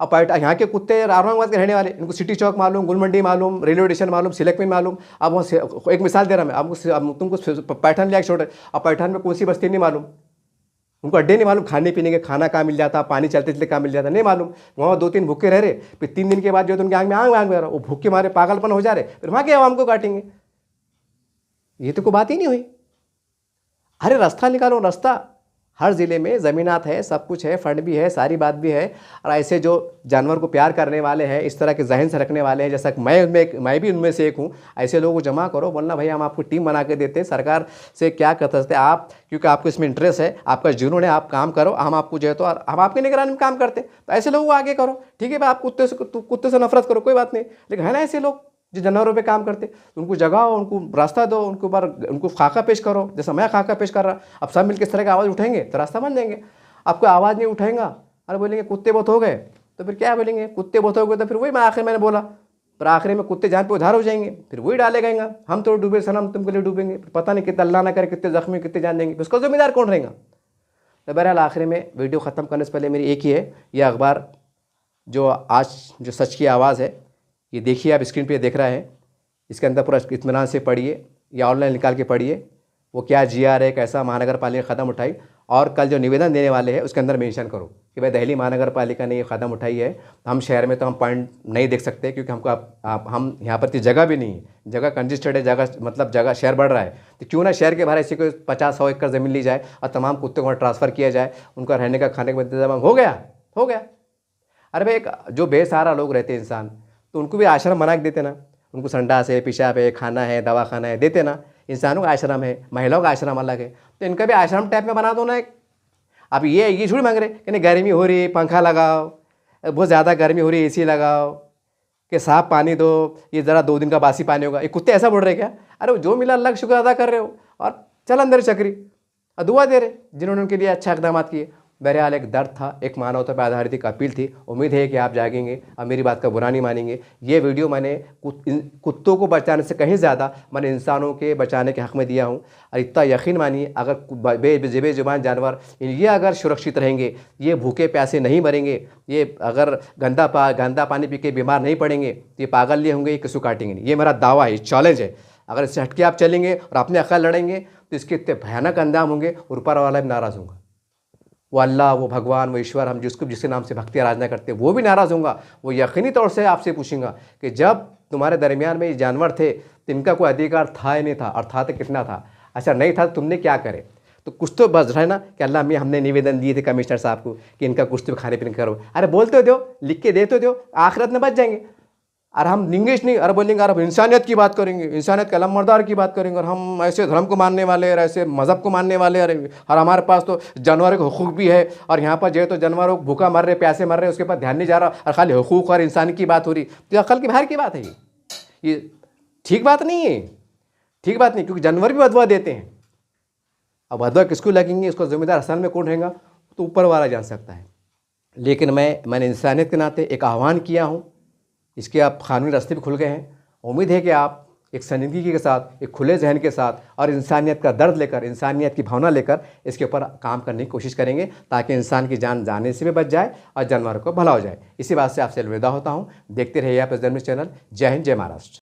अब यहाँ के कुत्ते औरंगाबाद के रहने वाले, इनको सिटी चौक मालूम, गुलमंडी मालूम, रेलवे स्टेशन मालूम, सिलेक्ट में मालूम। अब वहाँ एक मिसाल दे रहा मैं, अब तुमको पैठन लिया के छोड़ रहे, अब पैठन में कौन सी बस्ती नहीं मालूम, उनको अड्डे नहीं मालूम, खाने पीने के खाना कहाँ मिल जाता, पानी चलते चलते कहाँ मिल जाता नहीं मालूम। वहाँ 2-3 भूखे रह रहे, फिर 3 दिन के बाद जो है उनके आँख में आँख में आ रहा, वो भूखे मारे पागलपन हो जा रहे, फिर वहाँ के आवाम को काटेंगे। ये तो कोई बात ही नहीं हुई। अरे रास्ता निकालो, रास्ता। हर ज़िले में ज़मीनात है, सब कुछ है, फंड भी है, सारी बात भी है। और ऐसे जो जानवर को प्यार करने वाले हैं, इस तरह के जहन से रखने वाले हैं, जैसा कि मैं भी उनमें से एक हूँ, ऐसे लोगों को जमा करो, वरना भाई हम आपको टीम बना के देते हैं। सरकार से क्या कर सकते हैं आप, क्योंकि आपको इसमें इंटरेस्ट है, आपका जुनून है, आप काम करो, हम आपको जो है तो और हम आपकी निगरानी में काम करते हैं। तो ऐसे लोगों को आगे करो, ठीक है भाई, आप कुत्ते से नफरत करो, कोई बात नहीं, लेकिन है ना ऐसे लोग जो जानवरों पे काम करते, तो उनको जगाओ, उनको रास्ता दो, उनको खाका पेश करो, जैसा मैं खाका पेश कर रहा। अब सब मिलकर इस तरह की आवाज़ उठाएंगे तो रास्ता बन जाएंगे। आपको आवाज़ नहीं उठाएगा, अरे बोलेंगे कुत्ते बहुत हो गए, तो फिर क्या बोलेंगे, कुत्ते बहुत हो गए, तो फिर वही मैं आखिर मैंने बोला, पर आखिर में कुत्ते जान पे उधार हो जाएंगे, फिर वही डाले गएंगे, हम तो डूबे सनम तुमके लिए डूबेंगे, पता नहीं कितना अल्लाह ना करे कितने जख्मी कितने जान देंगे, उसका जिम्मेदार कौन रहेगा? तो बहरहाल आखिर में वीडियो ख़त्म करने से पहले मेरी एक ही है, यह अखबार जो आज जो सच की आवाज़ है, ये देखिए, आप स्क्रीन पर देख रहा है, इसके अंदर पूरा इत्मीनान से पढ़िए या ऑनलाइन निकाल के पढ़िए, वो क्या GR है, कैसा महानगर पालिका कदम उठाई, और कल जो निवेदन देने वाले हैं उसके अंदर मेंशन करो कि भाई दिल्ली महानगर पालिका ने ये कदम उठाई है। हम शहर में तो हम पॉइंट नहीं देख सकते, क्योंकि हमको हम यहाँ पर जगह भी नहीं है, जगह कंजेस्टेड है, जगह शहर बढ़ रहा है, तो क्यों ना शहर के बाहर ऐसी कोई 50-100 एकड़ ज़मीन ली जाए और तमाम कुत्तों को ट्रांसफ़र किया जाए, उनका रहने का खाने का इंतजाम हो गया। अरे भाई, एक जो बेसहारा लोग रहते हैं इंसान, तो उनको भी आश्रम बना के देते ना, उनको संडास है, पेशाब है, खाना है, दवाखाना है, देते ना। इंसानों का आश्रम है, महिलाओं का आश्रम अलग है, तो इनका भी आश्रम टाइप में बना दो ना एक। अब ये झूठ मांग रहे कि नहीं गर्मी हो रही पंखा लगाओ, बहुत ज़्यादा गर्मी हो रही AC लगाओ, कि साफ पानी दो, ये ज़रा 2 दिन का बासी पानी होगा, ये कुत्ते ऐसा बोल रहे क्या? अरे जो मिला अल्लाह का शुक्र अदा कर रहे हो, और चल अंदर चक्री और दुआ दे रहे जिन्होंने उनके लिए अच्छा इकदाम किए। बहरहाल एक दर्द था, एक मानवता पर आधारित एक अपील थी। उम्मीद है कि आप जागेंगे और मेरी बात का बुरा नहीं मानेंगे। ये वीडियो मैंने कुत्तों को बचाने से कहीं ज़्यादा मैंने इंसानों के बचाने के हक़ में दिया हूँ। और इतना यकीन मानिए, अगर बेज़ुबान जानवर ये अगर सुरक्षित रहेंगे, ये भूखे प्यासे नहीं मरेंगे, ये अगर गंदा पानी पी के बीमार नहीं पड़ेंगे, तो ये पागल नहीं होंगे, ये किसी को काटेंगे नहीं। ये मेरा दावा है, चैलेंज है। अगर इससे हटके आप चलेंगे और अपने अकल लड़ेंगे तो इसके इतने भयानक अंजाम होंगे, ऊपर वाला भी नाराज़ होगा। वो अल्लाह, वो भगवान, वो ईश्वर, हम जिसके नाम से भक्ति आराधना करते हैं, वो भी नाराज़ होगा। वो यकीनी तौर से आपसे पूछेंगा कि जब तुम्हारे दरमियान में ये जानवर थे तो इनका कोई अधिकार था या नहीं था, और था तो कितना था? अच्छा नहीं था तो तुमने क्या करे? तो कुछ तो बस है ना कि अल्लाह में हमने निवेदन दिए थे कमिश्नर साहब को कि इनका कुछ तो खाने पीने करो। अरे बोलते दो, लिख के दे तो दो, आखिरत में बच जाएंगे। और हम इंग्लिश नहीं, अरे बोलेंगे अरे इंसानियत की बात करेंगे, इंसानियत कलम मर्दार की बात करेंगे, और हम ऐसे धर्म को मानने वाले और ऐसे मज़हब को मानने वाले, अरे और हमारे पास तो जानवरों के हुकूक भी है, और यहाँ पर जो है तो जानवरों भूखा मर रहे, प्यासे मर रहे, उसके पास ध्यान नहीं जा रहा, और खाली हुकूक और इंसान की बात हो रही। तो अकल के बाहर की बात है ये ठीक बात नहीं है, ठीक बात नहीं, क्योंकि जानवर भी बदवा देते हैं। अब बदवा किसको लगेंगे, इसको जिम्मेदार असल में कौन रहेगा, तो ऊपर वाला जान सकता है। लेकिन मैंने इंसानियत के नाते एक आह्वान किया हूँ, इसके आप कानूनी रास्ते भी खुल गए हैं। उम्मीद है कि आप एक संजीदगी के साथ, एक खुले जहन के साथ और इंसानियत का दर्द लेकर, इंसानियत की भावना लेकर इसके ऊपर काम करने की कोशिश करेंगे, ताकि इंसान की जान जाने से भी बच जाए और जानवरों को भला हो जाए। इसी बात से आपसे अलविदा होता हूँ। देखते रहिए आप इस धर्म चैनल। जय हिंद, जय महाराष्ट्र।